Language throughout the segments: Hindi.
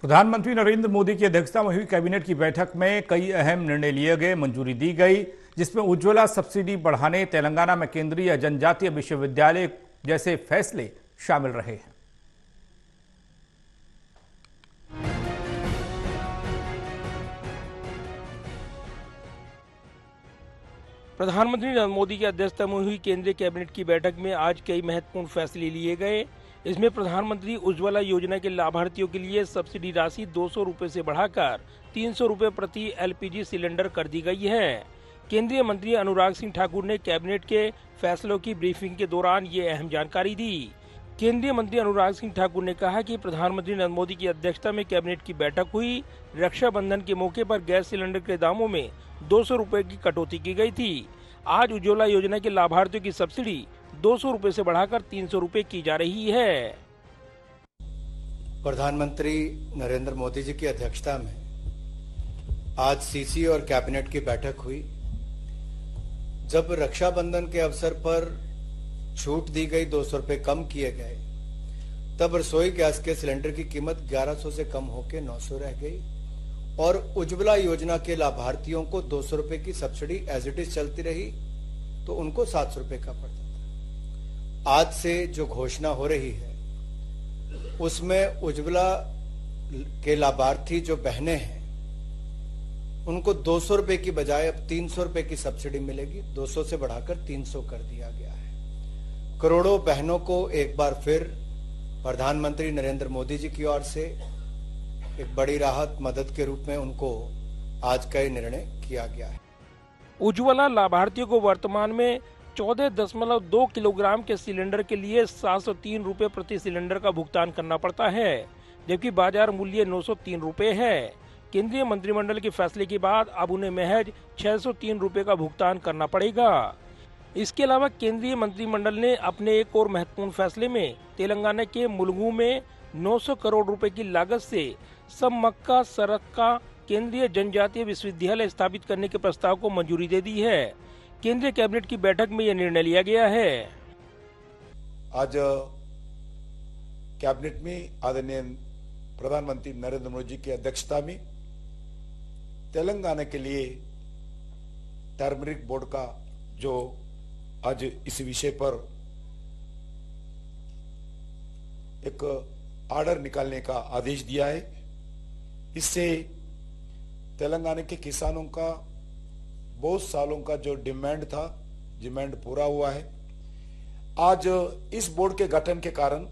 प्रधानमंत्री नरेंद्र मोदी की अध्यक्षता में हुई कैबिनेट की बैठक में कई अहम निर्णय लिए गए, मंजूरी दी गई, जिसमें उज्ज्वला सब्सिडी बढ़ाने, तेलंगाना में केंद्रीय जनजातीय विश्वविद्यालय जैसे फैसले शामिल रहे हैं। प्रधानमंत्री नरेंद्र मोदी की अध्यक्षता में हुई केंद्रीय कैबिनेट की बैठक में आज कई महत्वपूर्ण फैसले लिए गए। इसमें प्रधानमंत्री उज्ज्वला योजना के लाभार्थियों के लिए सब्सिडी राशि 200 रुपए से बढ़ाकर 300 रुपए प्रति एलपीजी सिलेंडर कर दी गई है। केंद्रीय मंत्री अनुराग सिंह ठाकुर ने कैबिनेट के फैसलों की ब्रीफिंग के दौरान ये अहम जानकारी दी। केंद्रीय मंत्री अनुराग सिंह ठाकुर ने कहा कि प्रधानमंत्री नरेंद्र मोदी की अध्यक्षता में कैबिनेट की बैठक हुई। रक्षाबंधन के मौके पर गैस सिलेंडर के दामों में 200 रुपए की कटौती की गई थी। आज उज्ज्वला योजना के लाभार्थियों की सब्सिडी 200 रुपए से बढ़ाकर 300 रुपए की जा रही है। प्रधानमंत्री नरेंद्र मोदी जी की अध्यक्षता में आज सीसी और कैबिनेट की बैठक हुई। जब रक्षाबंधन के अवसर पर छूट दी गई, 200 रुपए कम किए गए, तब रसोई गैस के सिलेंडर की कीमत 1100 से कम होकर 900 रह गई और उज्ज्वला योजना के लाभार्थियों को 200 रुपए की सब्सिडी एज इट इज चलती रही तो उनको 700 रुपए का पड़ता था। आज से जो घोषणा हो रही है उसमें उज्ज्वला के लाभार्थी जो बहनें हैं उनको 200 रुपए की बजाय अब 300 रुपए की सब्सिडी मिलेगी। 200 से बढ़ाकर 300 कर दिया गया है। करोड़ों बहनों को एक बार फिर प्रधानमंत्री नरेंद्र मोदी जी की ओर से एक बड़ी राहत मदद के रूप में उनको आज का निर्णय किया गया है। उज्ज्वला लाभार्थियों को वर्तमान में 14.2 किलोग्राम के सिलेंडर के लिए 703 रुपए प्रति सिलेंडर का भुगतान करना पड़ता है, जबकि बाजार मूल्य 903 रुपए है। केंद्रीय मंत्रिमंडल के फैसले के बाद अब उन्हें महज 603 रुपए का भुगतान करना पड़ेगा। इसके अलावा केंद्रीय मंत्रिमंडल ने अपने एक और महत्वपूर्ण फैसले में तेलंगाना के मुलुगु में 900 करोड़ रुपए की लागत से समक्का सरक्का केंद्रीय जनजातीय विश्वविद्यालय स्थापित करने के प्रस्ताव को मंजूरी दे दी है। केंद्रीय कैबिनेट की बैठक में यह निर्णय लिया गया है। आज कैबिनेट में आदरणीय प्रधानमंत्री नरेंद्र मोदी जी की अध्यक्षता में तेलंगाना के लिए टर्मरिक बोर्ड का जो आज इस विषय पर एक ऑर्डर निकालने का आदेश दिया है। इससे तेलंगाना के किसानों का बहुत सालों का जो डिमांड था, डिमांड पूरा हुआ है। आज इस बोर्ड के गठन के कारण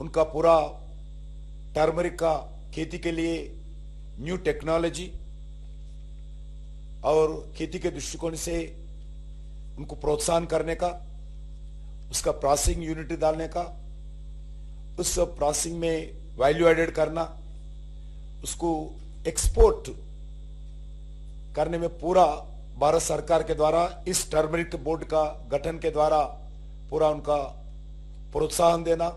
उनका पूरा टर्मरिक का खेती के लिए न्यू टेक्नोलॉजी और खेती के दृष्टिकोण से उनको प्रोत्साहन करने का, उसका प्रोसेसिंग यूनिट डालने का, उस प्रोसेसिंग में वैल्यू एडेड करना, उसको एक्सपोर्ट करने में पूरा भारत सरकार के द्वारा इस टर्मरिक बोर्ड का गठन के द्वारा पूरा उनका प्रोत्साहन देना।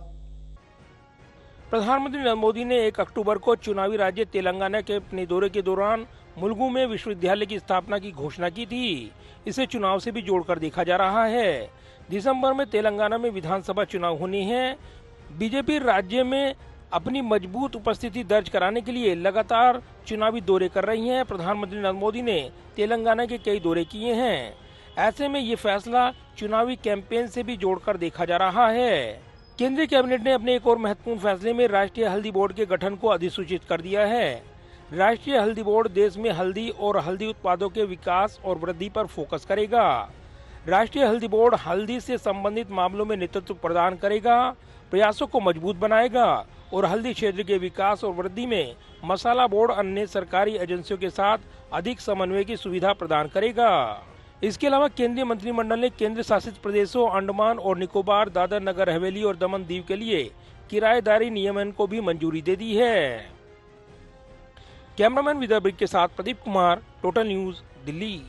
प्रधानमंत्री नरेंद्र मोदी ने 1 अक्टूबर को चुनावी राज्य तेलंगाना के अपने दौरे के दौरान मुलुगु में विश्वविद्यालय की स्थापना की घोषणा की थी। इसे चुनाव से भी जोड़कर देखा जा रहा है। दिसंबर में तेलंगाना में विधानसभा चुनाव होने हैं। बीजेपी राज्य में अपनी मजबूत उपस्थिति दर्ज कराने के लिए लगातार चुनावी दौरे कर रही है। प्रधानमंत्री नरेंद्र मोदी ने तेलंगाना के कई दौरे किए हैं। ऐसे में ये फैसला चुनावी कैंपेन से भी जोड़कर देखा जा रहा है। केंद्रीय कैबिनेट ने अपने एक और महत्वपूर्ण फैसले में राष्ट्रीय हल्दी बोर्ड के गठन को अधिसूचित कर दिया है। राष्ट्रीय हल्दी बोर्ड देश में हल्दी और हल्दी उत्पादों के विकास और वृद्धि पर फोकस करेगा। राष्ट्रीय हल्दी बोर्ड हल्दी से संबंधित मामलों में नेतृत्व प्रदान करेगा, प्रयासों को मजबूत बनाएगा और हल्दी क्षेत्र के विकास और वृद्धि में मसाला बोर्ड अन्य सरकारी एजेंसियों के साथ अधिक समन्वय की सुविधा प्रदान करेगा। इसके अलावा केंद्रीय मंत्रिमंडल ने केंद्र शासित प्रदेशों अंडमान और निकोबार, दादर नगर हवेली और दमन दीव के लिए किराएदारी नियमन को भी मंजूरी दे दी है। कैमरामैन विद्या के साथ प्रदीप कुमार, टोटल न्यूज, दिल्ली।